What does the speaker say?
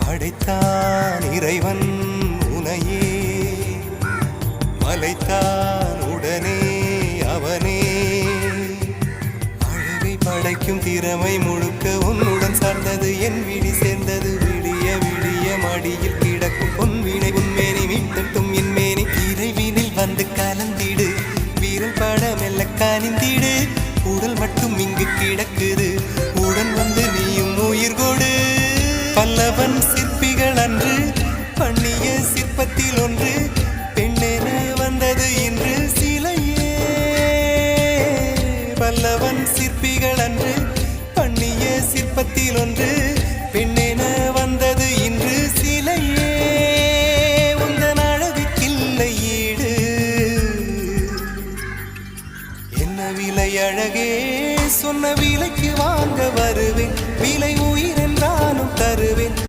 படைத்தான் இறைவன் உனையே, மலைத்தான் உடனே அவனே. அழகை படைக்கும் திறமை முழுக்க உன்னுடன் சார்ந்தது, என் விழி சேர்ந்தது. விடிய விடிய மடியில் கிடக்கும் பொன்வினை உன்மேனி மீட்டட்டும் என் மேனி. இறைவினில் வந்து கலந்திடு, வீரல் பட மெல்ல கனிந்திடு. உடல் மட்டும் இங்கு கிடக்குது, உடன் வந்து நீயும் உயிர் கொடு. பல்லவன் சிற்பிகள் அன்று பண்ணிய சிற்பத்தில் ஒன்று